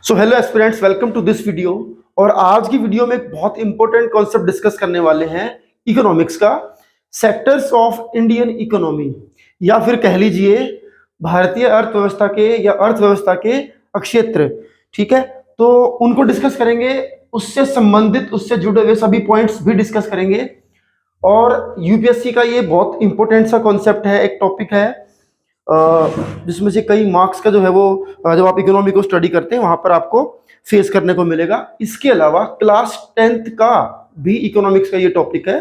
So hello aspirants, welcome to this video. और आज की वीडियो में एक बहुत इंपॉर्टेंट कॉन्सेप्ट डिस्कस करने वाले हैं इकोनॉमिक्स का। सेक्टर्स ऑफ इंडियन इकोनॉमी, या फिर कह लीजिए भारतीय अर्थव्यवस्था के या अर्थव्यवस्था के क्षेत्र। ठीक है, तो उनको डिस्कस करेंगे, उससे संबंधित उससे जुड़े हुए सभी पॉइंट्स भी डिस्कस करेंगे। और यूपीएससी का ये बहुत इंपॉर्टेंट सा कॉन्सेप्ट है, एक टॉपिक है जिसमें से कई मार्क्स का जो है वो जब आप इकोनॉमी को स्टडी करते हैं वहां पर आपको फेस करने को मिलेगा। इसके अलावा क्लास 10th का भी इकोनॉमिक्स का ये टॉपिक है,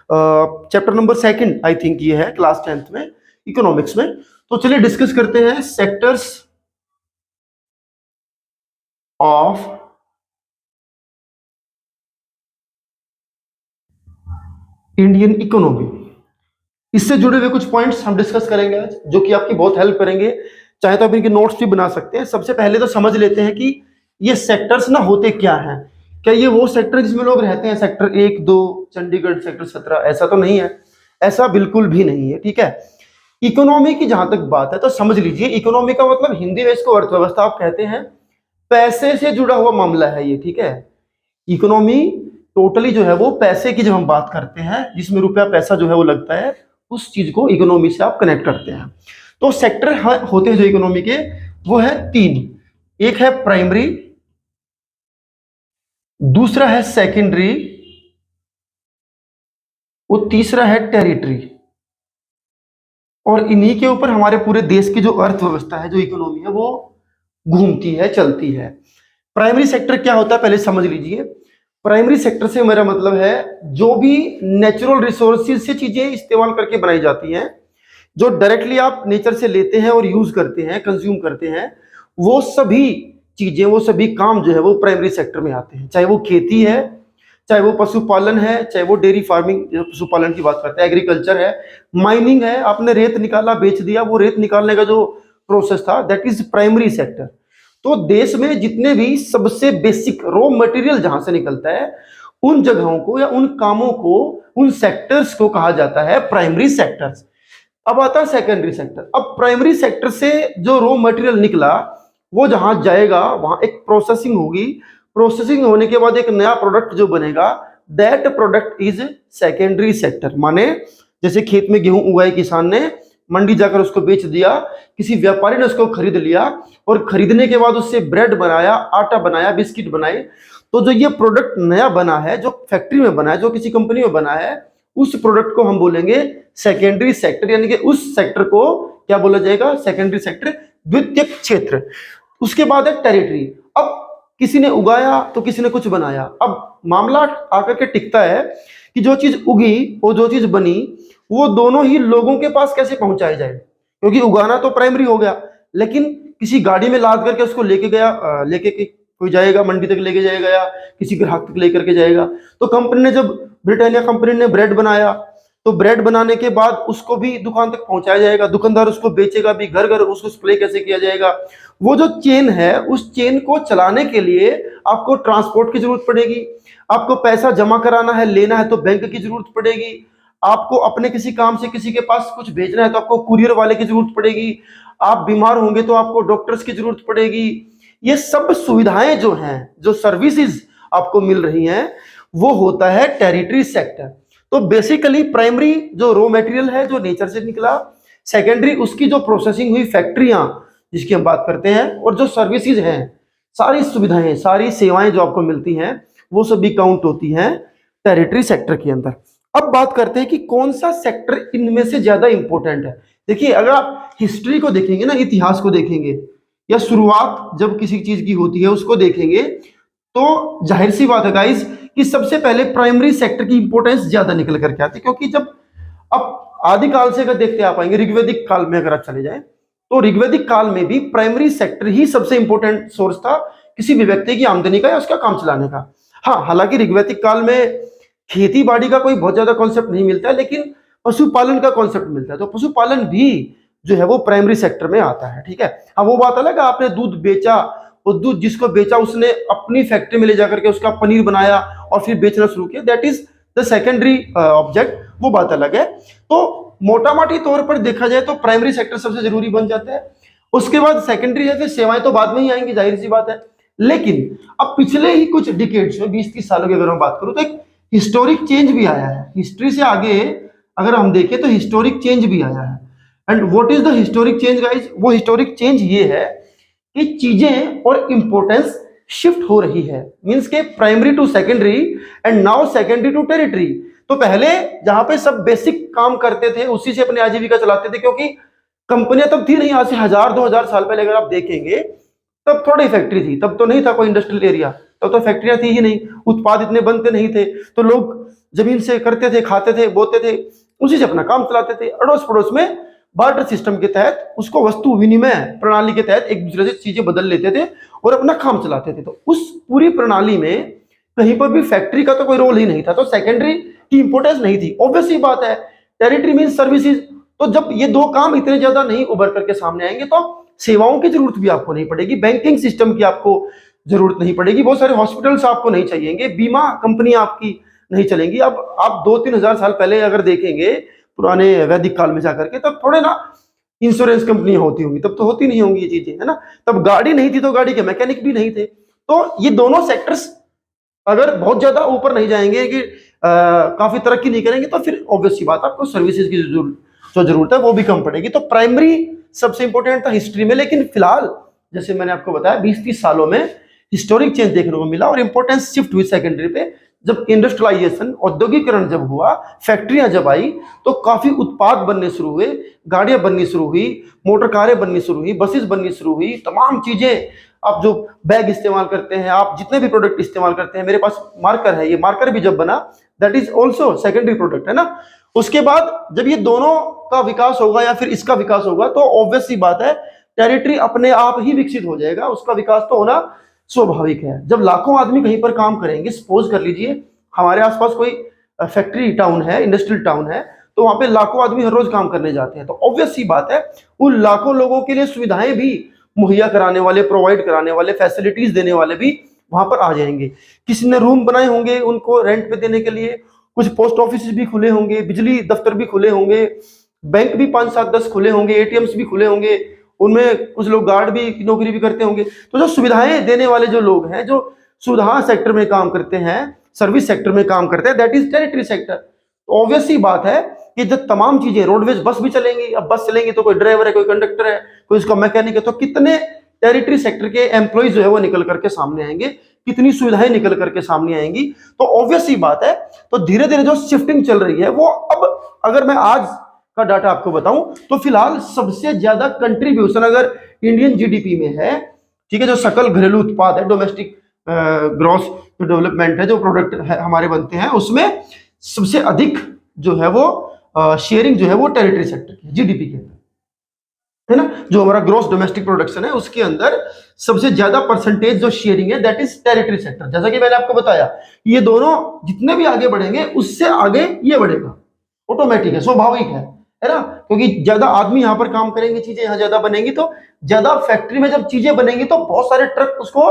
चैप्टर नंबर 2 आई थिंक ये है क्लास 10th में इकोनॉमिक्स में। तो चलिए डिस्कस करते हैं सेक्टर्स ऑफ इंडियन इकोनॉमी। इससे जुड़े हुए कुछ पॉइंट्स हम डिस्कस करेंगे आज, जो कि आपकी बहुत हेल्प करेंगे। चाहे तो आप इनके नोट्स भी बना सकते हैं। सबसे पहले तो समझ लेते हैं कि ये सेक्टर्स ना होते क्या हैं। क्या ये वो सेक्टर जिसमें लोग रहते हैं, सेक्टर 1, 2, चंडीगढ़ सेक्टर 17? ऐसा तो नहीं है, ऐसा बिल्कुल भी नहीं है। ठीक है, इकोनॉमी की जहां तक बात है तो समझ लीजिए, इकोनॉमी का मतलब हिंदी में इसको अर्थव्यवस्था आप कहते हैं। पैसे से जुड़ा हुआ मामला है ये। ठीक है, इकोनॉमी टोटली जो है वो पैसे की, जब हम बात करते हैं जिसमें रुपया पैसा जो है वो लगता है, उस चीज को इकोनॉमी से आप कनेक्ट करते हैं। तो सेक्टर होते हैं जो इकोनॉमी के, वो है 3। एक है प्राइमरी, दूसरा है सेकेंडरी, वो तीसरा है टेरिटरी। और इन्हीं के ऊपर हमारे पूरे देश की जो अर्थव्यवस्था है, जो इकोनॉमी है, वो घूमती है, चलती है। प्राइमरी सेक्टर क्या होता है पहले समझ लीजिए। प्राइमरी सेक्टर से मेरा मतलब है जो भी नेचुरल रिसोर्सेज से चीजें इस्तेमाल करके बनाई जाती हैं, जो डायरेक्टली आप नेचर से लेते हैं और यूज करते हैं, कंज्यूम करते हैं, वो सभी चीजें, वो सभी काम जो है वो प्राइमरी सेक्टर में आते हैं। चाहे वो खेती है, चाहे वो पशुपालन है, चाहे वो डेयरी फार्मिंग, पशुपालन की बात करते हैं, एग्रीकल्चर है, माइनिंग है, आपने रेत निकाला बेच दिया, वो रेत निकालने का जो प्रोसेस था, दैट इज प्राइमरी सेक्टर। तो देश में जितने भी सबसे बेसिक रॉ मटेरियल जहां से निकलता है, उन जगहों को या उन कामों को, उन सेक्टर्स को कहा जाता है प्राइमरी सेक्टर्स। अब आता है सेकेंडरी सेक्टर। अब प्राइमरी सेक्टर से जो रॉ मटेरियल निकला, वो जहां जाएगा वहां एक प्रोसेसिंग होगी। प्रोसेसिंग होने के बाद एक नया प्रोडक्ट जो बनेगा, that product is secondary sector. माने जैसे खेत में गेहूं उगाए किसान ने, मंडी जाकर उसको बेच दिया, किसी व्यापारी ने उसको खरीद लिया, और खरीदने के बाद उससे ब्रेड बनाया, आटा बनाया, बिस्किट बनाए। तो जो ये प्रोडक्ट नया बना है, जो फैक्ट्री में बना है, जो किसी कंपनी में बना है, उस प्रोडक्ट को हम बोलेंगे सेकेंडरी सेक्टर। यानी कि उस सेक्टर को क्या बोला जाएगा? सेकेंडरी सेक्टर, द्वितीयक क्षेत्र। उसके बाद है टेरिटरी। अब किसी ने उगाया तो किसी ने कुछ बनाया। अब मामला आकर के टिकता है कि जो चीज उगी और जो चीज बनी, वो दोनों ही लोगों के पास कैसे पहुंचाई जाए। क्योंकि उगाना तो प्राइमरी हो गया, लेकिन किसी गाड़ी में लाद करके उसको लेके गया, लेके कोई जाएगा मंडी तक लेके जाएगा, या किसी ग्राहक तक लेकर के जाएगा। तो कंपनी ने, जब ब्रिटानिया कंपनी ने ब्रेड बनाया, तो ब्रेड बनाने के बाद उसको भी दुकान तक पहुंचाया जाएगा, दुकानदार उसको बेचेगा भी, घर घर उसको स्प्रे कैसे किया जाएगा। वो जो चेन है, उस चेन को चलाने के लिए आपको ट्रांसपोर्ट की जरूरत पड़ेगी, आपको पैसा जमा कराना है, लेना है तो बैंक की जरूरत पड़ेगी, आपको अपने किसी काम से किसी के पास कुछ भेजना है तो आपको कुरियर वाले की जरूरत पड़ेगी, आप बीमार होंगे तो आपको डॉक्टर्स की जरूरत पड़ेगी। ये सब सुविधाएं जो हैं, जो सर्विसेज आपको मिल रही हैं, वो होता है टेरिटरी सेक्टर। तो बेसिकली प्राइमरी जो रॉ मटेरियल है, जो नेचर से निकला, सेकेंडरी उसकी जो प्रोसेसिंग हुई, फैक्ट्रियां जिसकी हम बात करते हैं, और जो सर्विसेज हैं, सारी सुविधाएं, सारी सेवाएं जो आपको मिलती हैं, वो सभी काउंट होती हैं टेरिटरी सेक्टर के अंदर। अब बात करते हैं कि कौन सा सेक्टर इनमें से ज्यादा इंपॉर्टेंट है। देखिए, अगर आप हिस्ट्री को देखेंगे ना, इतिहास को देखेंगे, या शुरुआत जब किसी चीज की होती है उसको देखेंगे, तो जाहिर सी बात है गाइस कि सबसे पहले प्राइमरी सेक्टर की इंपॉर्टेंस ज्यादा निकल करके आती है। क्योंकि जब अब आदिकाल से अगर देखते आप आएंगे, ऋग्वैदिक काल में अगर आप चले जाएं, तो ऋग्वैदिक काल में भी प्राइमरी सेक्टर ही सबसे इंपॉर्टेंट सोर्स था किसी भी व्यक्ति की आमदनी का या उसका काम चलाने का। हाँ, हालांकि ऋग्वैदिक काल में खेती बाड़ी का कोई बहुत ज्यादा कॉन्सेप्ट नहीं मिलता है, लेकिन पशुपालन का कॉन्सेप्ट मिलता है। तो पशुपालन भी जो है वो प्राइमरी सेक्टर में आता है। ठीक है, हाँ, वो बात अलग है, आपने दूध बेचा, और दूध जिसको बेचा उसने अपनी फैक्ट्री में ले जाकर के उसका पनीर बनाया और फिर बेचना शुरू किया, that is the secondary object, वो बात अलग है। तो मोटा मोटी तौर पर देखा जाए तो प्राइमरी सेक्टर सबसे जरूरी बन जाता है। उसके बाद सेकेंडरी है, फिर सेवाएं तो बाद में ही आएंगी, जाहिर सी बात है। लेकिन अब पिछले ही कुछ डिकेड्स में 20-30 सालों की अगर मैं बात करूं तो एक हिस्टोरिक चेंज भी आया है। हिस्ट्री से आगे अगर हम देखें तो हिस्टोरिक चेंज भी आया है। And what is the historic change guys? वो हिस्टोरिक चेंज ये है कि चीजें और इंपॉर्टेंस शिफ्ट हो रही है। मींस के primary to secondary and now secondary to territory. तो पहले जहां पे सब बेसिक काम करते थे उसी से अपनी आजीविका चलाते थे, क्योंकि कंपनियां तब थी नहीं। आज से 1000-2000 साल पहले अगर आप देखेंगे तब थोड़ी फैक्ट्री थी, तब तो नहीं था कोई इंडस्ट्रियल एरिया, तब तो फैक्ट्रियां थी ही नहीं, उत्पाद इतने बनते नहीं थे। तो लोग जमीन से करते थे, खाते थे, बोते थे, उसी से अपना काम चलाते थे। अड़ोस पड़ोस में बार्टर सिस्टम के तहत, उसको वस्तु विनिमय प्रणाली के तहत एक दूसरे से चीजें बदल लेते थे और अपना काम चलाते थे। तो उस पूरी प्रणाली में कहीं पर भी फैक्ट्री का तो कोई रोल ही नहीं था, तो सेकेंडरी की इंपोर्टेंस नहीं थी। ऑब्वियस ही बात है, टेरिटरी मीन सर्विसेज। तो जब ये दो काम इतने ज्यादा नहीं उभर करके सामने आएंगे तो सेवाओं की जरूरत भी आपको नहीं पड़ेगी, बैंकिंग सिस्टम की आपको जरूरत नहीं पड़ेगी, बहुत सारे हॉस्पिटल्स आपको नहीं चाहिएंगे, बीमा कंपनी आपकी नहीं चलेंगी। अब आप 2-3 हजार साल पहले अगर देखेंगे पुराने वैदिक काल में जाकर के, तब थोड़े ना इंश्योरेंस कंपनी होती होंगी, तब तो होती नहीं होंगी ये चीजें, है ना। तब गाड़ी नहीं थी तो गाड़ी के मैकेनिक भी नहीं थे। तो ये दोनों सेक्टर्स अगर बहुत ज्यादा ऊपर नहीं जाएंगे कि काफी तरक्की नहीं करेंगे तो फिर ऑब्वियस सी बात आपको सर्विसेज की जो जरूरत है वो भी कम पड़ेगी। तो प्राइमरी सबसे इंपॉर्टेंट था हिस्ट्री में, लेकिन फिलहाल जैसे मैंने आपको बताया 20-30 सालों में हिस्टोरिक चेंज देखने को मिला और इंपॉर्टेंस शिफ्ट हुई सेकेंडरी पे। जब इंडस्ट्रियलाइजेशन, औद्योगिकरण जब हुआ, फैक्ट्रियां जब आई, तो काफी उत्पाद बनने शुरू हुए, गाड़ियां बननी शुरू हुई, मोटर कारें बननी शुरू हुई, बसेस बननी शुरू हुई, तमाम चीजें। आप जो बैग इस्तेमाल करते हैं, आप जितने भी प्रोडक्ट इस्तेमाल करते हैं, मेरे पास मार्कर है, ये मार्कर भी जब बना that is also secondary product, है ना। उसके बाद जब ये दोनों का विकास होगा या फिर इसका विकास होगा तो ऑब्वियस सी बात है टेरिटरी अपने आप ही विकसित हो जाएगा, उसका विकास तो होना स्वाभाविक है। जब लाखों आदमी कहीं पर काम करेंगे, सपोज कर लीजिए हमारे आसपास कोई फैक्ट्री टाउन है, इंडस्ट्रियल टाउन है, तो वहां पे लाखों आदमी हर रोज काम करने जाते हैं। तो ऑब्वियस सी बात है उन लाखों लोगों के लिए सुविधाएं भी मुहैया कराने वाले, प्रोवाइड कराने वाले, फैसिलिटीज देने वाले भी वहां पर आ जाएंगे। किसी ने रूम बनाए होंगे उनको रेंट पे देने के लिए, कुछ पोस्ट ऑफिस भी खुले होंगे, बिजली दफ्तर भी खुले होंगे, बैंक भी 5-7-10 खुले होंगे, एटीएम्स भी खुले होंगे, उनमें कुछ लोग गार्ड भी की नौकरी भी करते होंगे। तो जो सुविधाएं देने वाले जो लोग हैं, जो सुविधा सेक्टर में काम करते हैं, सर्विस सेक्टर में काम करते हैं, दैट इज टेरिटरी सेक्टर। तो ऑब्वियस सी बात है कि जब तमाम चीजें, रोडवेज बस भी चलेंगी, अब बस चलेंगी तो कोई ड्राइवर है, कोई कंडक्टर है, कोई इसका मैकेनिक है, तो कितने टेरिटरी सेक्टर के एम्प्लॉइज जो है वो निकल करके सामने आएंगे, कितनी सुविधाएं निकल करके सामने आएंगी। तो ऑब्वियस सी बात है, तो धीरे धीरे जो शिफ्टिंग चल रही है वो, अब अगर मैं आज का डाटा आपको बताऊं तो फिलहाल सबसे ज्यादा कंट्रीब्यूशन अगर इंडियन जीडीपी में है, ठीक है, जो सकल घरेलू उत्पाद है, डोमेस्टिक ग्रॉस डेवलपमेंट है, जो प्रोडक्ट है हमारे बनते हैं, उसमें सबसे अधिक जो है वो शेयरिंग जो है वो टेरिटरी सेक्टर की, जीडीपी के अंदर, है ना। जो हमारा ग्रॉस डोमेस्टिक प्रोडक्शन है उसके अंदर सबसे ज्यादा परसेंटेज जो शेयरिंग है दैट इज टेरिटरी सेक्टर। जैसा कि मैंने आपको बताया, ये दोनों जितने भी आगे बढ़ेंगे उससे आगे ये बढ़ेगा, ऑटोमेटिक है, स्वाभाविक है ना। क्योंकि ज्यादा आदमी यहाँ पर काम करेंगे, चीजें यहाँ ज्यादा बनेंगी, तो ज्यादा फैक्ट्री में जब चीजें बनेंगी तो बहुत सारे ट्रक उसको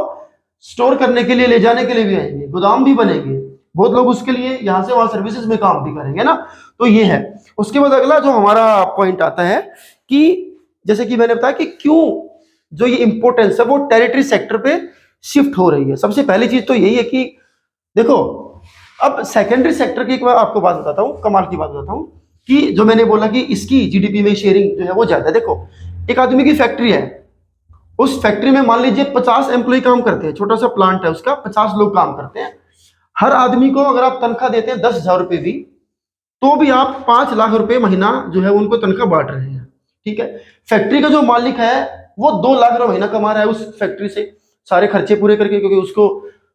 स्टोर करने के लिए, ले जाने के लिए भी आएंगे, गोदाम भी बनेंगे, बहुत लोग उसके लिए यहाँ से वहां सर्विसेज में काम भी करेंगे ना। तो ये है। उसके बाद अगला जो हमारा पॉइंट आता है कि जैसे कि मैंने बताया कि क्यों जो ये इंपॉर्टेंस है वो टेरिटरी सेक्टर पे शिफ्ट हो रही है। सबसे पहली चीज तो यही है कि देखो, अब सेकेंडरी सेक्टर की एक मैं आपको बात बताता हूँ, कमाल की बात बताता हूँ, कि जो मैंने बोला कि इसकी जीडीपी में शेयरिंग जो है वो ज्यादा है। देखो, एक आदमी की फैक्ट्री है, उस फैक्ट्री में मान लीजिए 50 एम्प्लॉय काम करते हैं, छोटा सा प्लांट है उसका, 50 लोग काम करते हैं। हर आदमी को अगर आप तनख्वाह देते हैं 10,000 रुपए भी, तो भी आप 5 लाख रुपए महीना जो है उनको तनख्वाह बांट रहे हैं, ठीक है। फैक्ट्री का जो मालिक है वो 2 लाख रुपए महीना कमा रहा है उस फैक्ट्री से, सारे खर्चे पूरे करके, क्योंकि उसको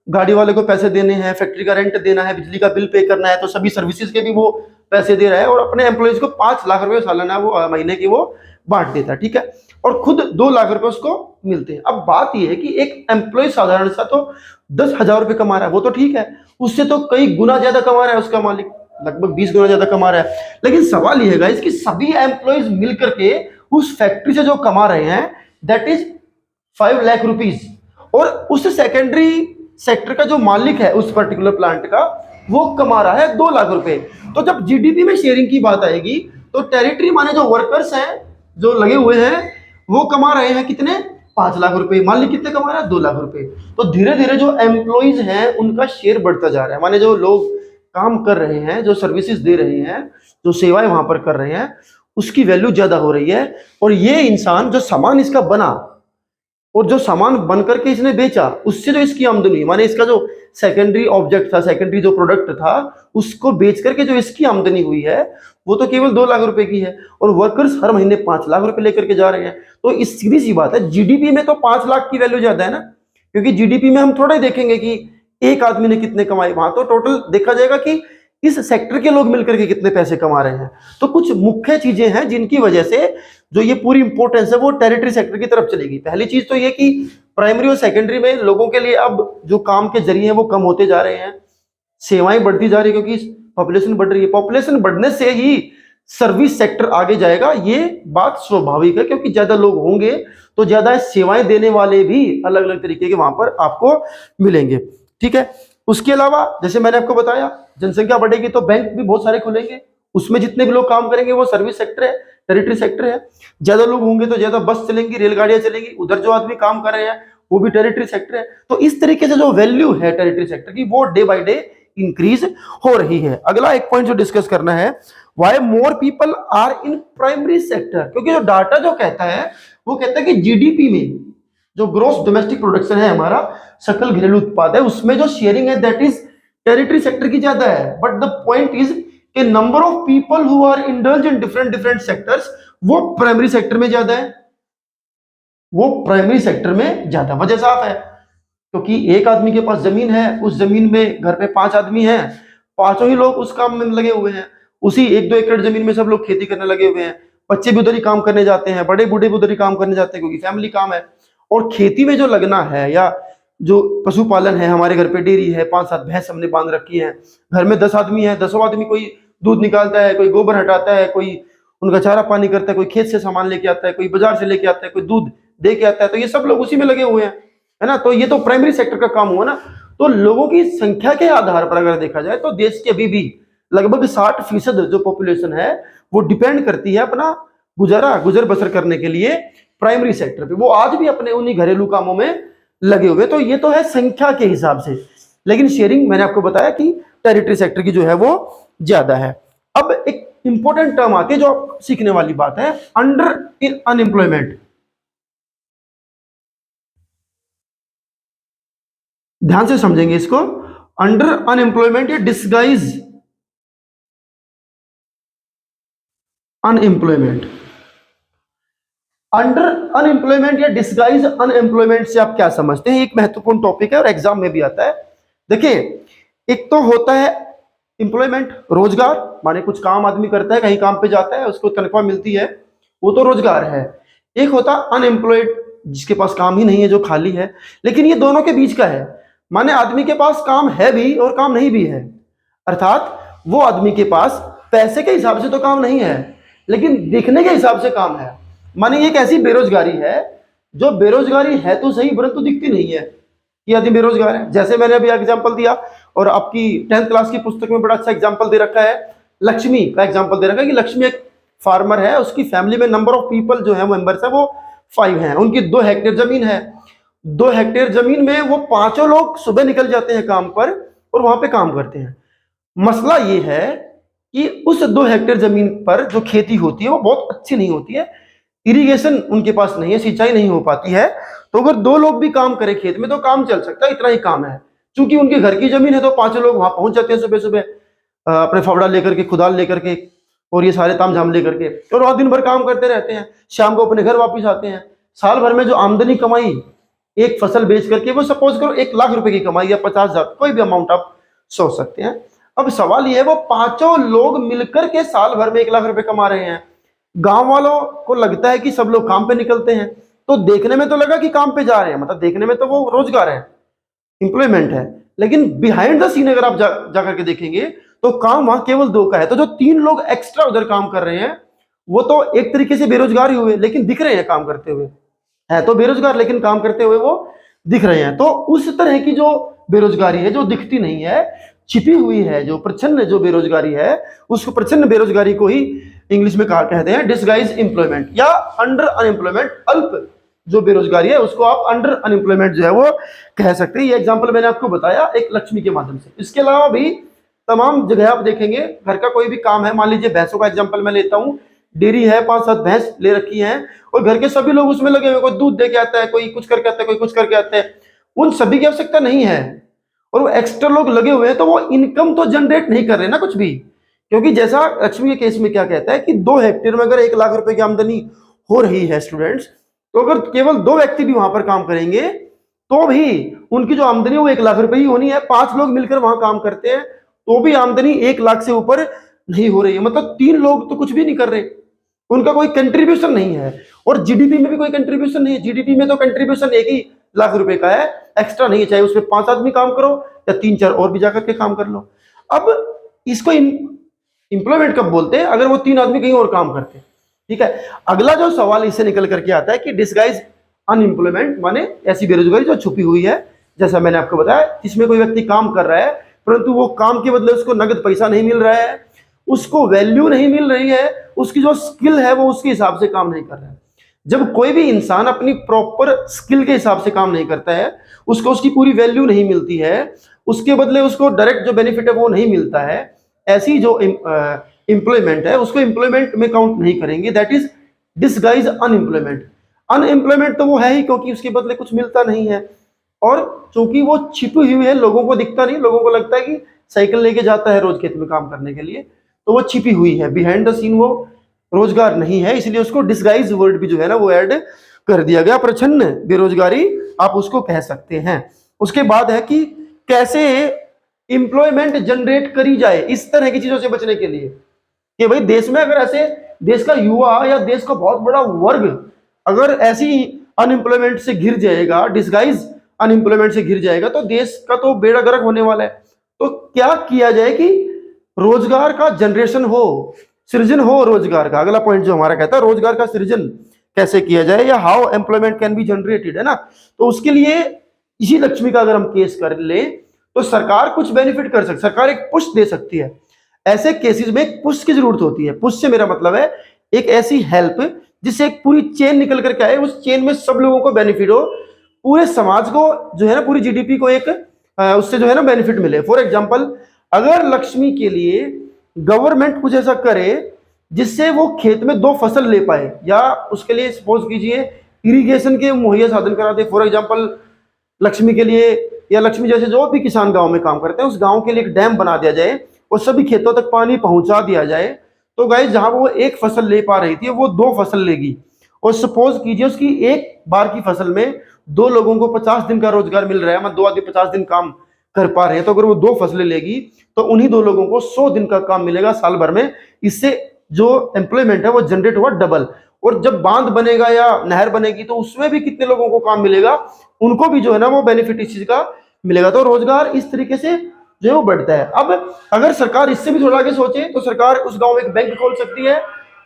गाड़ी वाले को पैसे देने हैं, फैक्ट्री का रेंट देना है, बिजली का बिल पे करना है, तो सभी सर्विसेज के भी वो पैसे दे रहा है, और अपने एम्प्लॉइज को 5 लाख रुपए सालाना वो महीने की वो बांट देता है, ठीक है। और खुद 2 लाख रुपए उसको मिलते हैं। अब बात यह है कि एक एम्प्लॉय साधारण सा तो 10,000 रुपए कमा रहा है, वो तो ठीक है, उससे तो कई गुना ज्यादा कमा रहा है उसका मालिक, लगभग 20 गुना ज्यादा कमा रहा है। लेकिन सवाल यह है कि सभी एम्प्लॉइज मिलकर के उस फैक्ट्री से जो कमा रहे हैं दैट इज 5 लाख रुपीज, और उस सेकेंडरी सेक्टर का जो मालिक है उस पर्टिकुलर प्लांट का, वो कमा रहा है 2 लाख रुपए। तो जब जीडीपी में शेयरिंग की बात आएगी तो टेरिटरी माने जो वर्कर्स हैं जो लगे हुए हैं वो कमा रहे हैं कितने, 5 लाख रुपए, मान ली कितने कमा रहा है 2 लाख रुपए। तो धीरे धीरे जो एम्प्लॉइज हैं उनका शेयर बढ़ता जा रहा है, माने जो लोग काम कर रहे हैं, जो सर्विसेज दे रहे हैं, जो सेवाएं वहां पर कर रहे हैं, उसकी वैल्यू ज्यादा हो रही है। और ये इंसान जो सामान इसका बना और जो सामान बन करके इसने बेचा, उससे जो इसकी आमदनी हुई, माने इसका जो सेकेंडरी ऑब्जेक्ट था, सेकेंडरी जो प्रोडक्ट था, उसको बेच करके जो इसकी आमदनी हुई है वो तो केवल 2 लाख रुपए की है, और वर्कर्स हर महीने 5 लाख रुपए लेकर के जा रहे हैं। तो इस सीधी सी बात है, जीडीपी में तो 5 लाख की वैल्यू ज्यादा है ना, क्योंकि जीडीपी में हम थोड़ा ही देखेंगे कि एक आदमी ने कितने कमाए, वहां तो टोटल देखा जाएगा कि इस सेक्टर के लोग मिलकर के कितने पैसे कमा रहे हैं। तो कुछ मुख्य चीजें हैं जिनकी वजह से जो ये पूरी इंपॉर्टेंस है वो टेरिटरी सेक्टर की तरफ चलेगी। पहली चीज तो ये कि प्राइमरी और सेकेंडरी में लोगों के लिए अब जो काम के जरिए हैं वो कम होते जा रहे हैं, सेवाएं बढ़ती जा रही है, क्योंकि पॉपुलेशन बढ़ रही है। पॉपुलेशन बढ़ने से ही सर्विस सेक्टर आगे जाएगा, ये बात स्वाभाविक है, क्योंकि ज्यादा लोग होंगे तो ज्यादा सेवाएं देने वाले भी अलग अलग तरीके के वहां पर आपको मिलेंगे। ठीक है, उसके अलावा जैसे मैंने आपको बताया, जनसंख्या बढ़ेगी तो बैंक भी बहुत सारे खुलेंगे, उसमें जितने भी लोग काम करेंगे वो सर्विस सेक्टर है, टेरिटरी सेक्टर है। ज्यादा लोग होंगे तो ज्यादा बस चलेंगी, रेलगाड़ियां चलेंगी, उधर जो आदमी काम कर रहे हैं वो भी टेरिटरी सेक्टर है। तो इस तरीके से जो वैल्यू है टेरिटरी सेक्टर की वो डे बाय डे इंक्रीज हो रही है। अगला एक पॉइंट जो डिस्कस करना है, why more people are in primary sector, क्योंकि जो डाटा जो कहता है वो कहता है कि जीडीपी में जो ग्रोस डोमेस्टिक प्रोडक्शन है, हमारा सकल घरेलू उत्पाद है, उसमें जो शेयरिंग है दैट इज टेरिटरी सेक्टर की ज्यादा है। बट द पॉइंट इज कि number of people who are indulge in different different sectors वो प्राइमरी सेक्टर में ज्यादा है, वो प्राइमरी सेक्टर में ज्यादा। वजह साफ है, क्योंकि एक आदमी के पास जमीन है, उस जमीन में घर पे 5 आदमी हैं, पांचों ही लोग उस काम में लगे हुए हैं, उसी 1-2 एकड़ जमीन में सब लोग खेती करने लगे हुए हैं, बच्चे भी उधर ही काम करने जाते हैं, बड़े बूढ़े भी उधर ही काम करने जाते हैं, क्योंकि फैमिली काम है। और खेती में जो लगना है या जो पशुपालन है, हमारे घर पे डेयरी है, 5-7 भैंस हमने बांध रखी है, घर में 10 आदमी है, 10 आदमी कोई दूध निकालता है, कोई गोबर हटाता है, कोई उनका चारा पानी करता है, कोई खेत से सामान लेके आता है, कोई बाजार से लेके आता है, कोई दूध दे के आता है, तो ये सब लोग उसी में लगे हुए हैं, है ना। तो ये तो प्राइमरी सेक्टर का काम हुआ ना। तो लोगों की संख्या के आधार पर अगर देखा जाए तो देश की अभी भी लगभग 60% जो पॉपुलेशन है वो डिपेंड करती है अपना गुजर बसर करने के लिए प्राइमरी सेक्टर पे, वो आज भी अपने उन्हीं घरेलू कामों में लगे हुए। तो ये तो है संख्या के हिसाब से, लेकिन शेयरिंग मैंने आपको बताया कि टेरिटरी सेक्टर की जो है वो ज्यादा है। अब एक इंपॉर्टेंट टर्म आती है जो आप सीखने वाली बात है, अंडर अनएम्प्लॉयमेंट। ध्यान से समझेंगे इसको। अंडर अनएम्प्लॉयमेंट या डिस्गाइज अनएम्प्लॉयमेंट, अंडर अनएम्प्लॉयमेंट या डिस्गाइज अनएम्प्लॉयमेंट से आप क्या समझते हैं? एक महत्वपूर्ण टॉपिक है और एग्जाम में भी आता है। देखिए, एक तो होता है एम्प्लॉयमेंट, रोजगार, माने कुछ काम आदमी करता है, कहीं काम पे जाता है, उसको तनख्वाह मिलती है, वो तो रोजगार है। एक होता है अनएम्प्लॉयड, जिसके पास काम ही नहीं है, जो खाली है। लेकिन ये दोनों के बीच का है, माने आदमी के पास काम है भी और काम नहीं भी है, अर्थात वो आदमी के पास पैसे के हिसाब से तो काम नहीं है, लेकिन दिखने के हिसाब से काम है। माने ये एक ऐसी बेरोजगारी है जो बेरोजगारी है तो सही, परंतु दिखती नहीं है कि आदमी बेरोजगार है। जैसे मैंने अभी एग्जांपल दिया, और आपकी 10th क्लास की पुस्तक में बड़ा अच्छा एग्जांपल दे रखा है, लक्ष्मी का एग्जांपल दे रखा है कि लक्ष्मी एक फार्मर है, उसकी फैमिली में नंबर ऑफ पीपल जो है मेंबर्स है वो 5 हैं, उनकी 2 हेक्टेयर जमीन है। 2 हेक्टेयर जमीन में वो 5 लोग सुबह निकल जाते हैं काम पर और वहां पे काम करते हैं। मसला ये है कि उस 2 हेक्टेयर जमीन पर जो खेती होती है वो बहुत अच्छी नहीं होती है, इरिगेशन उनके पास नहीं है, सिंचाई नहीं हो पाती है। तो अगर 2 लोग भी काम करें खेत में तो काम चल सकता है, इतना ही काम है। क्योंकि उनके घर की जमीन है तो 5 लोग वहां पहुंच जाते हैं सुबह सुबह, अपने फावड़ा लेकर के, खुदाल लेकर के, और ये सारे ताम झाम लेकर के, और वहां दिन भर काम करते रहते हैं, शाम को अपने घर वापिस आते हैं। साल भर में जो आमदनी कमाई एक फसल बेच करके, वो सपोज करो 1 लाख रुपए की कमाई या 50,000, कोई भी अमाउंट आप सोच सकते हैं। अब सवाल ये है, वो 5 लोग मिलकर के साल भर में 1 लाख रुपए कमा रहे हैं। गांव वालों को लगता है कि सब लोग काम पे निकलते हैं, तो देखने में तो लगा कि काम पे जा रहे हैं, मतलब देखने में तो वो रोजगार है, एम्प्लॉयमेंट है, लेकिन बिहाइंड द सीन अगर आप जा करके देखेंगे तो काम वहां केवल 2 का है। तो जो 3 लोग एक्स्ट्रा उधर काम कर रहे हैं वो तो एक तरीके से बेरोजगार ही हुए, लेकिन दिख रहे हैं काम करते हुए, है तो बेरोजगार लेकिन काम करते हुए वो दिख रहे हैं। तो उस तरह की जो बेरोजगारी है जो दिखती नहीं है, छिपी हुई है, जो प्रच्छन्न जो बेरोजगारी है, उसको प्रच्छन्न बेरोजगारी को ही इंग्लिश में कहा कहते हैं डिसगाइज एम्प्लॉयमेंट या अंडर अनएम्प्लॉयमेंट, अल्प जो बेरोजगारी है उसको आप अंडर अनएम्प्लॉयमेंट जो है वो कह सकते हैं। ये एग्जांपल मैंने आपको बताया एक लक्ष्मी के माध्यम से। इसके अलावा भी तमाम जगह आप देखेंगे, घर का कोई भी काम है, मान लीजिए भैंसों का एग्जांपल मैं लेता हूँ, डेयरी है, 5-7 भैंस ले रखी हैं और घर के सभी लोग उसमें लगे हुए, कोई दूध दे के आता है, कोई कुछ करके आता है, कोई कुछ करके आता है, उन सभी की आवश्यकता नहीं है और वो एक्स्ट्रा लोग लगे हुए हैं, तो वो इनकम तो जनरेट नहीं कर रहे ना कुछ भी। क्योंकि जैसा लक्ष्मी के केस में क्या कहता है कि 2 हेक्टेयर में अगर 1 लाख रुपए की आमदनी हो रही है स्टूडेंट्स, तो अगर केवल 2 व्यक्ति भी वहां पर काम करेंगे तो भी उनकी जो आमदनी वो 1 लाख रुपए ही होनी है। 5 लोग मिलकर वहां काम करते हैं तो भी आमदनी 1 लाख से ऊपर नहीं हो रही है। मतलब 3 लोग तो कुछ भी नहीं कर रहे, उनका कोई कंट्रीब्यूशन नहीं है। और जीडीपी में भी कोई कंट्रीब्यूशन नहीं है। जीडीपी में तो कंट्रीब्यूशन 1 ही लाख रुपए का है, एक्स्ट्रा नहीं है, चाहे उसमें 5 आदमी काम करो या 3-4 और भी जाकर के काम कर लो। अब इसको इंप्लॉयमेंट कब बोलते हैं? अगर वो 3 आदमी कहीं और काम करते हैं। ठीक है, अगला जो सवाल इससे निकल करके आता है कि डिसगाइज अनएम्प्लॉयमेंट माने ऐसी बेरोजगारी जो छुपी हुई है, जैसा मैंने आपको बताया, जिसमें कोई व्यक्ति काम कर रहा है परंतु वो काम के बदले उसको नगद पैसा नहीं मिल रहा है, उसको वैल्यू नहीं मिल रही है, उसकी जो स्किल है वो उसके हिसाब से काम नहीं कर रहा है। जब कोई भी इंसान अपनी प्रॉपर स्किल के हिसाब से काम नहीं करता है, उसको उसकी पूरी वैल्यू नहीं मिलती है, उसके बदले उसको डायरेक्ट जो बेनिफिट है वो नहीं मिलता है, ऐसी जो एम्प्लॉयमेंट है उसको एम्प्लॉयमेंट में काउंट नहीं करेंगे। That is disguise unemployment. Unemployment तो वो है ही क्योंकि उसके बदले कुछ मिलता नहीं है और चूंकि वो छिपी हुई है, लोगों को दिखता नहीं, लोगों को लगता है कि साइकिल लेके जाता है रोज खेत में काम करने के लिए, तो वो छिपी हुई है, बिहाइंड द सीन वो रोजगार नहीं है, इसलिए उसको डिसगाइज वर्ड भी जो है ना वो ऐड कर दिया गया। प्रच्छन्न बेरोजगारी आप उसको कह सकते हैं। उसके बाद है कि कैसे इंप्लॉयमेंट जनरेट करी जाए इस तरह की चीजों से बचने के लिए, कि भाई देश में अगर ऐसे देश का युवा या देश का बहुत बड़ा वर्ग अगर ऐसी अनएम्प्लॉयमेंट से घिर जाएगा, डिसगाइज अनएम्प्लॉयमेंट से घिर जाएगा, तो देश का तो बेड़ा गर्क होने वाला है। तो क्या किया जाए कि रोजगार का जनरेशन हो, सृजन हो रोजगार का। अगला पॉइंट जो हमारा कहता है रोजगार का सृजन कैसे किया जाए या how employment can be generated, है ना। तो उसके लिए इसी लक्ष्मी का अगर हम केस कर ले तो सरकार कुछ बेनिफिट कर सकती, सरकार एक पुश दे सकती है। ऐसे केसेस में एक पुश की जरूरत होती है। पुश से मेरा मतलब है एक ऐसी हेल्प जिससे एक पूरी चेन निकल करके आए, उस चेन में सब लोगों को बेनिफिट हो, पूरे समाज को जो है ना, पूरी जीडीपी को एक उससे जो है ना बेनिफिट मिले। फॉर एग्जांपल, अगर लक्ष्मी के लिए गवर्नमेंट कुछ ऐसा करे जिससे वो खेत में 2 फसल ले पाए, या उसके लिए सपोज कीजिए इरिगेशन के मुहैया साधन करा दे। फॉर एग्जांपल, लक्ष्मी के लिए या लक्ष्मी जैसे जो भी किसान गांव में काम करते हैं उस गांव के लिए एक डैम बना दिया जाए और सभी खेतों तक पानी पहुंचा दिया जाए, तो गाइस जहां वो 1 फसल ले पा रही थी वो 2 फसल लेगी। और सपोज कीजिए उसकी एक बार की फसल में 2 लोगों को 50 दिन का रोजगार मिल रहा है, मतलब 2 आदमी 50 दिन काम कर पा रहे हैं, तो अगर वो 2 फसलें लेगी तो उन्हीं 2 लोगों को 100 दिन का काम मिलेगा साल भर में। इससे जो एम्प्लॉयमेंट है वो जनरेट हुआ डबल। और जब बांध बनेगा या नहर बनेगी तो उसमें भी कितने लोगों को काम मिलेगा, उनको भी जो है ना वो बेनिफिट इस चीज का मिलेगा। तो रोजगार इस तरीके से जो है वो बढ़ता है। अब अगर सरकार इससे भी थोड़ा आगे सोचे तो सरकार उस गांव में एक बैंक खोल सकती है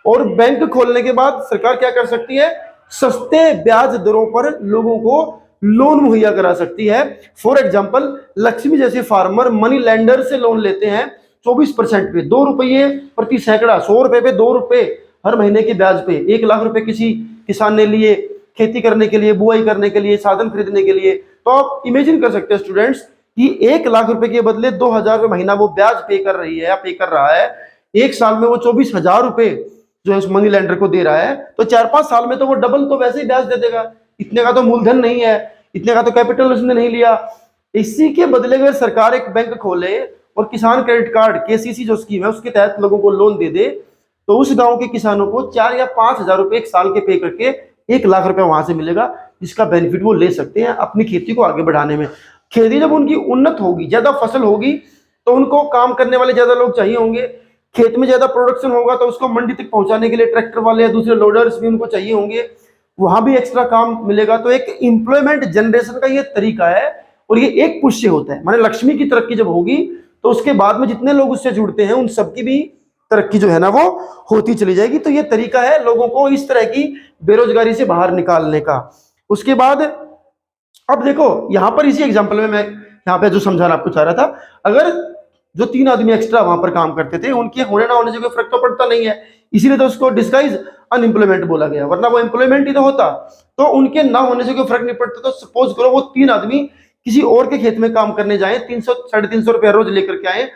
और बैंक खोलने के बाद सरकार क्या कर सकती है, सस्ते ब्याज दरों पर लोगों को लोन मुहैया करा सकती है। फॉर एग्जांपल, लक्ष्मी जैसे फार्मर मनी लैंडर से लोन लेते हैं 24% पे, 2 रुपये प्रति सैकड़ा, 100 रुपए पे 2 रुपए हर महीने के ब्याज पे। 1 लाख रुपए किसी किसान ने लिए खेती करने के लिए, बुआई करने के लिए, साधन खरीदने के लिए। तो आप इमेजिन कर सकते हैं स्टूडेंट्स कि 1 लाख रुपए के बदले 2,000 रुपए महीना वो ब्याज पे कर रही है या पे कर रहा है। 1 साल में वो 24,000 रुपए जो है उस मनी लैंडर को दे रहा है, तो 4-5 साल में तो वो डबल तो वैसे ही ब्याज दे देगा। इतने का तो मूलधन नहीं है, इतने का तो कैपिटल उसने नहीं लिया। इसी के बदले अगर सरकार एक बैंक खोले और किसान क्रेडिट कार्ड केसीसी जो स्कीम है उसके तहत लोगों को लोन दे दे, तो उस गांव के किसानों को 4 या 5,000 रुपए 1 साल के पे करके 1 लाख रुपए वहां से मिलेगा, जिसका बेनिफिट वो ले सकते हैं अपनी खेती को आगे बढ़ाने में। खेती जब उनकी उन्नत होगी, ज्यादा फसल होगी, तो उनको काम करने वाले ज्यादा लोग चाहिए होंगे। खेत में ज्यादा प्रोडक्शन होगा तो उसको मंडी तक पहुंचाने के लिए ट्रैक्टर वाले या दूसरे लोडर्स भी उनको चाहिए होंगे, वहां भी एक्स्ट्रा काम मिलेगा। तो एक इंप्लॉयमेंट जनरेशन का ये तरीका है और ये एक पुश से होता है। माने लक्ष्मी की तरक्की जब होगी तो उसके बाद में जितने लोग उससे जुड़ते हैं उन सबकी भी तरक्की जो है ना वो होती चली जाएगी। तो ये तरीका है लोगों को इस तरह की बेरोजगारी से बाहर निकालने का। उसके बाद अब देखो यहां पर इसी एग्जांपल में मैं यहां पे जो समझाना आपको चाह रहा था, अगर जो 3 आदमी एक्स्ट्रा वहां पर काम करते थे, उनके होने ना होने से कोई फर्क तो पड़ता नहीं है, इसीलिए तो उसको डिस्गाइज अनएम्प्लॉयमेंट बोला गया, वरना वो एम्प्लॉयमेंट ही तो होता। तो उनके ना होने से कोई फर्क नहीं पड़ता। तो सपोज करो वो 3 आदमी किसी और के खेत में काम करने जाए, 300 350 रुपए हर रोज लेकर के आए,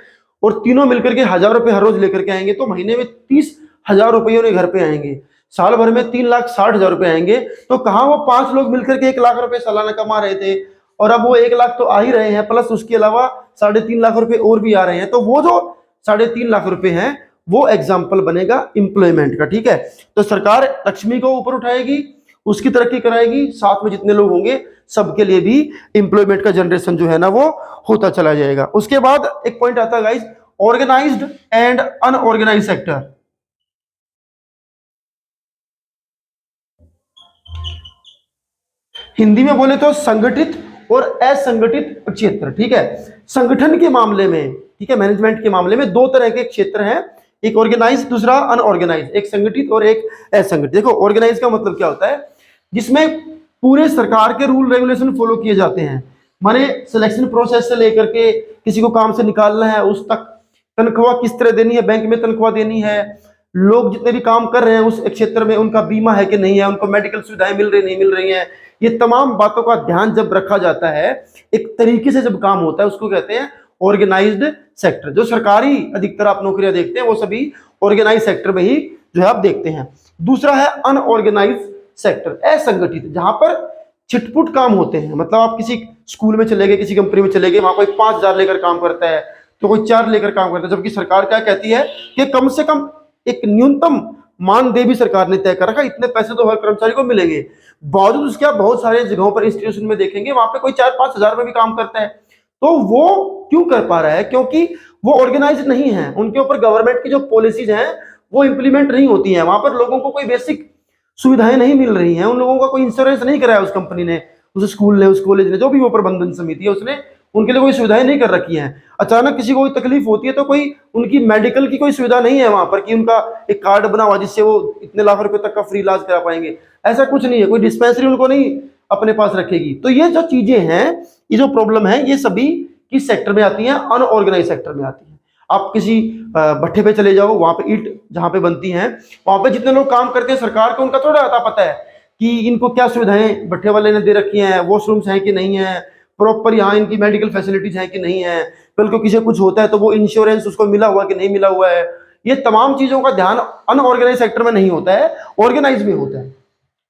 और तीनों मिलकर के 1000 रुपए हर रोज लेकर के आएंगे, तो महीने में 30,000 रुपये उन्हें घर पे आएंगे, साल भर में 3,60,000 रुपए आएंगे। तो कहाँ वो 5 लोग मिलकर के 1 लाख रुपए सालाना कमा रहे थे, और अब वो 1 लाख तो आ ही रहे हैं, प्लस उसके अलावा 3.5 लाख रुपए और भी आ रहे हैं। तो वो जो 3.5 लाख रुपए हैं वो एग्जाम्पल बनेगा एम्प्लॉयमेंट का। ठीक है, तो सरकार लक्ष्मी को ऊपर उठाएगी, उसकी तरक्की कराएगी, साथ में जितने लोग होंगे सबके लिए भी एम्प्लॉयमेंट का जनरेशन जो है ना वो होता चला जाएगा। उसके बाद एक पॉइंट आता है guys, organized and unorganized sector. Hindi में बोले तो संगठित और असंगठित क्षेत्र। ठीक है, संगठन के मामले में, ठीक है, मैनेजमेंट के मामले में 2 तरह के क्षेत्र हैं, एक ऑर्गेनाइज, दूसरा अनऑर्गेनाइज, एक संगठित और एक असंगठित। देखो ऑर्गेनाइज का मतलब क्या होता है, जिसमें पूरे सरकार के रूल रेगुलेशन फॉलो किए जाते हैं, माने सिलेक्शन प्रोसेस से लेकर के किसी को काम से निकालना है उस तक, तनख्वाह किस तरह देनी है, बैंक में तनख्वाह देनी है, लोग जितने भी काम कर रहे हैं उस क्षेत्र में उनका बीमा है कि नहीं है, उनको मेडिकल सुविधाएं मिल रही नहीं मिल रही हैं, ये तमाम बातों का ध्यान जब रखा जाता है, एक तरीके से जब काम होता है, उसको कहते हैं ऑर्गेनाइज्ड सेक्टर। जो सरकारी अधिकतर आप नौकरियां देखते हैं वो सभी ऑर्गेनाइज सेक्टर में ही जो है आप देखते हैं। दूसरा है अनऑर्गेनाइज सेक्टर, असंगठित, जहां पर छिटपुट काम होते हैं। मतलब आप किसी स्कूल में चले गए, किसी कंपनी में चले गए, वहां कोई 5,000 लेकर काम करता है तो कोई 4 लेकर काम करता है, जबकि सरकार क्या कहती है कि कम से कम एक न्यूनतम मानदेय भी सरकार ने तय कर रखा, इतने पैसे तो हर कर्मचारी को मिलेंगे। बावजूद उसके आप बहुत सारे जगहों पर इंस्टीट्यूशन में देखेंगे वहां पे कोई 4-5 हजार में भी काम करता है। तो वो क्यों कर पा रहा है, क्योंकि वो ऑर्गेनाइज नहीं है, उनके ऊपर गवर्नमेंट की जो पॉलिसीज हैं वो इंप्लीमेंट नहीं होती हैं, वहां पर लोगों को कोई बेसिक सुविधाएं नहीं मिल रही हैं, उन लोगों का कोई इंश्योरेंस नहीं कराया उस कंपनी ने, उस स्कूल ने, उस कॉलेज ने, जो भी वो प्रबंधन समिति है उसने उनके लिए कोई सुविधाएं नहीं कर रखी हैं। अचानक किसी को कोई तकलीफ होती है तो कोई उनकी मेडिकल की कोई सुविधा नहीं है वहां पर कि उनका एक कार्ड बना हुआ जिससे वो इतने लाख रुपए तक का फ्री इलाज करा पाएंगे, ऐसा कुछ नहीं है, कोई डिस्पेंसरी उनको नहीं अपने पास रखेगी। तो ये जो चीजें हैं, ये जो प्रॉब्लम है, ये सभी किस सेक्टर में आती हैं, अनऑर्गेनाइज सेक्टर में आती है। आप किसी भट्ठे पे चले जाओ, वहां पे ईंट जहां पे बनती हैं, वहां पे जितने लोग काम करते हैं सरकार को उनका थोड़ा आता पता है कि इनको क्या सुविधाएं भट्ठे वाले ने दे रखी हैं, वॉशरूम्स हैं कि नहीं है, प्रॉपर यहाँ इनकी मेडिकल फैसिलिटीज हैं कि नहीं है, कल को किसी कुछ होता है तो वो इंश्योरेंस उसको मिला हुआ कि नहीं मिला हुआ है। ये तमाम चीजों का ध्यान अनऑर्गेनाइज सेक्टर में नहीं होता है, ऑर्गेनाइज में होता है।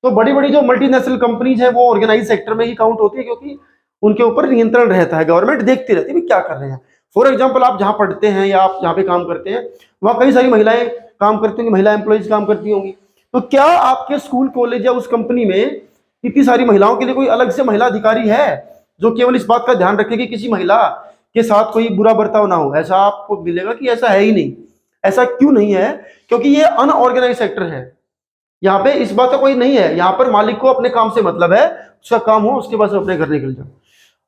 तो बड़ी बड़ी जो मल्टीनेशनल कंपनीज है वो ऑर्गेनाइज सेक्टर में ही काउंट होती है, क्योंकि उनके ऊपर नियंत्रण रहता है, गवर्नमेंट देखती रहती है क्या कर रहे हैं। फॉर एग्जाम्पल, आप जहां पढ़ते हैं या आप जहां पे काम करते हैं वहां कई सारी महिलाएं काम करती होंगी, महिला एम्प्लॉइज काम करती होंगी, तो क्या आपके स्कूल कॉलेज या उस कंपनी में इतनी सारी महिलाओं के लिए कोई अलग से महिला अधिकारी है जो केवल इस बात का ध्यान रखे कि किसी महिला के साथ कोई बुरा बर्ताव ना हो? ऐसा आपको मिलेगा कि ऐसा है ही नहीं। ऐसा क्यों नहीं है? क्योंकि ये अनऑर्गेनाइज सेक्टर है, यहाँ पे इस बात का कोई नहीं है, यहाँ पर मालिक को अपने काम से मतलब है, उसका काम हो उसके बाद अपने घर निकल जाओ।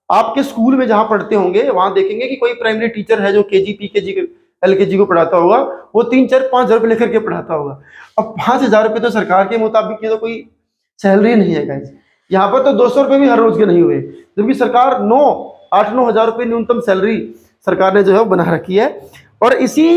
आपके स्कूल में जहां पढ़ते होंगे वहां देखेंगे कि कोई प्राइमरी टीचर है जो केजी पीकेजी एलकेजी को पढ़ाता होगा, वो 3-4-5 हजार रुपये लेकर के पढ़ाता होगा। अब 5,000 रुपये तो सरकार के मुताबिक ये तो कोई सैलरी नहीं है गाइस, यहाँ पर तो 200 रुपये भी हर रोज के नहीं हुए, जबकि सरकार 8-9 हजार रुपये न्यूनतम सैलरी सरकार ने जो है बना रखी है। और इसी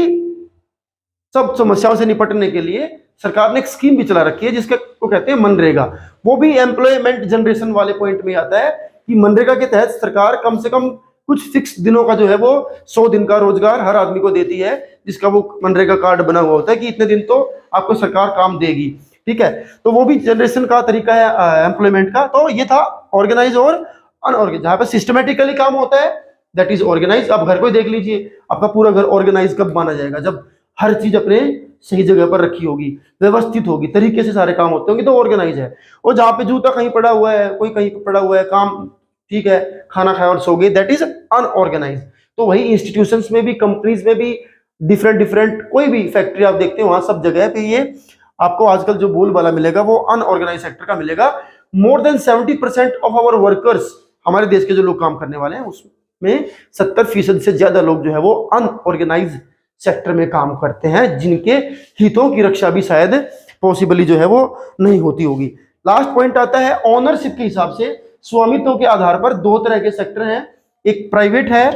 सब समस्याओं से निपटने के लिए सरकार ने एक स्कीम भी चला रखी है जिसके को कहते हैं मनरेगा। वो भी एम्प्लॉयमेंट जनरेशन वाले पॉइंट में आता है कि मनरेगा के तहत सरकार कम से कम कुछ फिक्स दिनों का जो है वो 100 दिन का रोजगार हर आदमी को देती है, जिसका वो मनरेगा कार्ड बना हुआ होता है कि इतने दिन तो आपको सरकार काम देगी। ठीक है, तो वो भी जनरेशन का तरीका है एम्प्लॉयमेंट का। तो ये था ऑर्गेनाइज और अनऑर्गेनाइज। जहां पर सिस्टमेटिकली काम होता है दैट इज ऑर्गेनाइज। आप घर को ही देख लीजिए, आपका पूरा घर ऑर्गेनाइज कब माना जाएगा? जब हर चीज अपने सही जगह पर रखी होगी, व्यवस्थित होगी, तरीके से सारे काम होते होंगे, तो ऑर्गेनाइज है। और जहां पे जूता कहीं पड़ा हुआ है, कोई कहीं पड़ा हुआ है, काम ठीक है, खाना खाया और सो गए, दैट इज अनऑर्गेनाइज। तो वही इंस्टीट्यूशंस में भी, कंपनीज में भी, डिफरेंट कोई भी फैक्ट्री आप देखते हैं वहां सब जगह पे ये आपको आजकल जो बोलबाला मिलेगा वो अनऑर्गेनाइज सेक्टर का मिलेगा। More than 70% of our workers, हमारे देश के जो लोग काम करने वाले हैं उसमें 70% से ज्यादा लोग जो है वो अनऑर्गेनाइज सेक्टर में काम करते हैं, जिनके हितों की रक्षा भी शायद पॉसिबली जो है वो नहीं होती होगी। लास्ट पॉइंट आता है ओनरशिप के हिसाब से, स्वामित्व के आधार पर 2 तरह के सेक्टर हैं, एक प्राइवेट है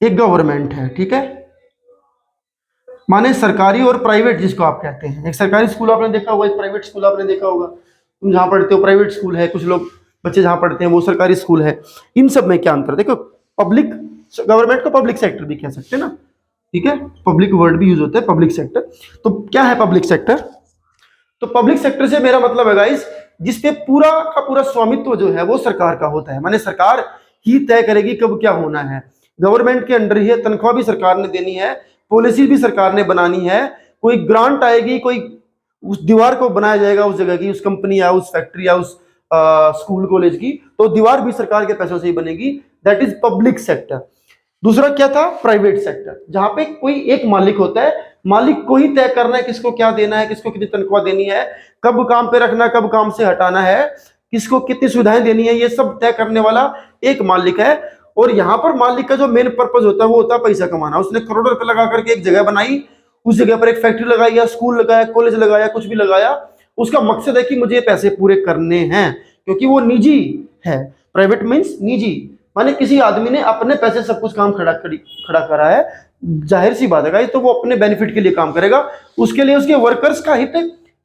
एक गवर्नमेंट है, ठीक है। माने सरकारी और प्राइवेट जिसको आप कहते हैं, एक सरकारी स्कूल आपने देखा होगा, एक प्राइवेट स्कूल आपने देखा होगा। तुम जहाँ पढ़ते हो प्राइवेट स्कूल है, कुछ लोग बच्चे जहाँ पढ़ते हैं वो सरकारी स्कूल है। इन सब में क्या अंतर है? देखो, पब्लिक गवर्नमेंट को पब्लिक सेक्टर भी कह सकते हैं ना, ठीक है, पब्लिक वर्ड भी यूज होता है, पब्लिक सेक्टर। तो क्या है पब्लिक सेक्टर? तो पब्लिक सेक्टर से मेरा मतलब है गाइस, जिसपे पूरा का पूरा स्वामित्व जो है वो सरकार का होता है। माने सरकार ही तय करेगी कब क्या होना है, गवर्नमेंट के अंडर ही है, तनख्वाह भी सरकार ने देनी है, पॉलिसी भी सरकार ने बनानी है, कोई ग्रांट आएगी, कोई उस दीवार को बनाया जाएगा उस जगह की, उस कंपनी या उस फैक्ट्री या उस स्कूल कॉलेज की, तो दीवार भी सरकार के पैसों से ही बनेगी। That is public sector. दूसरा क्या था? प्राइवेट सेक्टर, जहां पे कोई एक मालिक होता है, मालिक को ही तय करना है किसको क्या देना है, किसको कितनी तनख्वाह देनी है, कब काम पे रखना, कब काम से हटाना है, किसको कितनी सुविधाएं देनी है, ये सब तय करने वाला एक मालिक है। और यहाँ पर मालिक का जो मेन पर्पज होता है वो होता है पैसा कमाना। उसने करोड़ों रुपए लगा करके एक जगह बनाई, उस जगह पर एक फैक्ट्री लगाई या स्कूल लगाया, कॉलेज लगाया, कुछ भी लगाया, उसका मकसद है कि मुझे पैसे पूरे करने हैं, क्योंकि वो निजी है। प्राइवेट मीन्स निजी, माने किसी आदमी ने अपने पैसे सब कुछ काम खड़ा करा है, जाहिर सी बात है, तो वो अपने बेनिफिट के लिए काम करेगा, उसके लिए उसके वर्कर्स का हित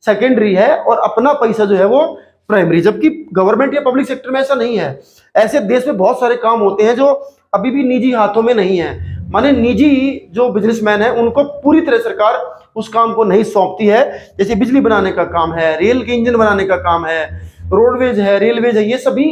सेकेंडरी है और अपना पैसा जो है वो प्राइमरी। जबकि गवर्नमेंट या पब्लिक सेक्टर में ऐसा नहीं है। ऐसे देश में बहुत सारे काम होते हैं जो अभी भी निजी हाथों में नहीं है। माने निजी जो बिजनेसमैन है उनको पूरी तरह सरकार उस काम को नहीं सौंपती है। जैसे बिजली बनाने का काम है, रेल के इंजन बनाने का काम है, रोडवेज है, रेलवेज है, ये सभी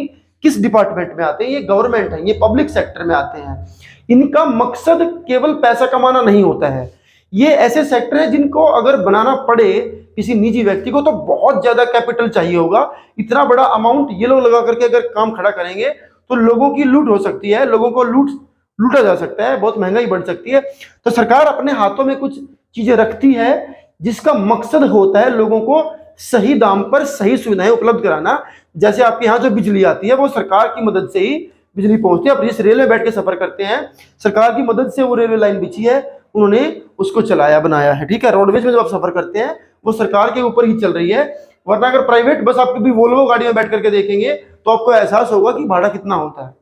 किस डिपार्टमेंट में आते हैं? ये गवर्नमेंट है, ये पब्लिक सेक्टर में आते हैं। इनका मकसद केवल पैसा कमाना नहीं होता है। ये ऐसे सेक्टर है जिनको अगर बनाना पड़े किसी निजी व्यक्ति को तो बहुत ज्यादा कैपिटल चाहिए होगा। इतना बड़ा अमाउंट ये लोग लगा करके अगर काम खड़ा करेंगे तो लोगों की लूट हो सकती है, लोगों को लूटा जा सकता है, बहुत महंगाई बढ़ सकती है। तो सरकार अपने हाथों में कुछ चीजें रखती है जिसका मकसद होता है लोगों को सही दाम पर सही सुविधाएं उपलब्ध कराना। जैसे आपके यहाँ जो बिजली आती है वो सरकार की मदद से ही बिजली पहुंचती है। आप जिस रेल में बैठ के सफर करते हैं, सरकार की मदद से वो रेलवे लाइन बिछी है, उन्होंने उसको चलाया बनाया है, ठीक है। रोडवेज में जब आप सफर करते हैं वो सरकार के ऊपर ही चल रही है। वरना अगर प्राइवेट बस आप कभी वोल्वो गाड़ी में बैठ करके देखेंगे तो आपको एहसास होगा कि भाड़ा कितना होता है।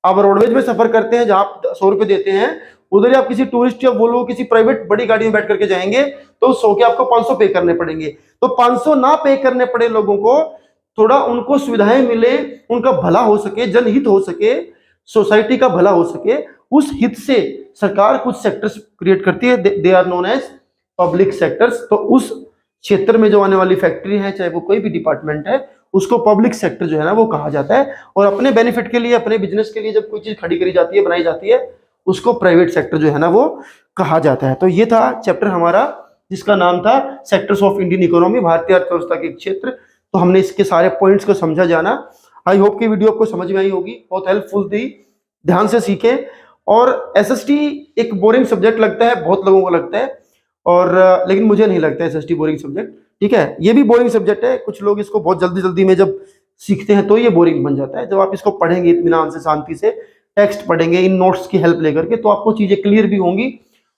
आप रोडवेज में सफर करते हैं जहां आप 100 रुपए देते हैं, उधर ही आप किसी टूरिस्ट या वोल्वो किसी प्राइवेट बड़ी गाड़ी में बैठ करके जाएंगे तो 100 के आपको 500 पे करने पड़ेंगे। तो 500 ना पे करने पड़े लोगों को, थोड़ा उनको सुविधाएं मिले, उनका भला हो सके, जनहित हो सके, सोसाइटी का भला हो सके, उस हित से सरकार कुछ सेक्टर्स क्रिएट करती है। They are known as public sectors. तो उस क्षेत्र में जो आने वाली फैक्ट्री है, चाहे वो कोई भी डिपार्टमेंट है, उसको पब्लिक सेक्टर जो है ना वो कहा जाता है। और अपने बेनिफिट के लिए, अपने बिजनेस के लिए जब कोई चीज खड़ी करी जाती है, बनाई जाती है, उसको प्राइवेट सेक्टर जो है ना वो कहा जाता है। तो ये था चैप्टर हमारा जिसका नाम था सेक्टर्स ऑफ इंडियन इकोनॉमी, भारतीय अर्थव्यवस्था के क्षेत्र। तो हमने इसके सारे पॉइंट्स को समझा जाना। आई होप कि वीडियो आपको समझ में आई होगी, बहुत हेल्पफुल थी, ध्यान से सीखें। और एसएसटी एक बोरिंग सब्जेक्ट लगता है, बहुत लोगों को लगता है, और लेकिन मुझे नहीं लगता एसएसटी बोरिंग सब्जेक्ट, ठीक है। ये भी बोरिंग सब्जेक्ट है, कुछ लोग इसको बहुत जल्दी जल्दी में जब सीखते हैं तो ये बोरिंग बन जाता है। जब आप इसको पढ़ेंगे इत्मीनान से, शांति से टेक्स्ट पढ़ेंगे, इन नोट्स की हेल्प लेकर के, तो आपको चीजें क्लियर भी होंगी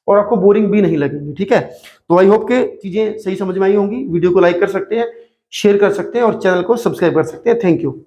और आपको बोरिंग भी नहीं लगेंगी, ठीक है। तो आई होप के चीजें सही समझ में आई होंगी। वीडियो को लाइक कर सकते हैं, शेयर कर सकते हैं और चैनल को सब्सक्राइब कर सकते हैं। Thank you.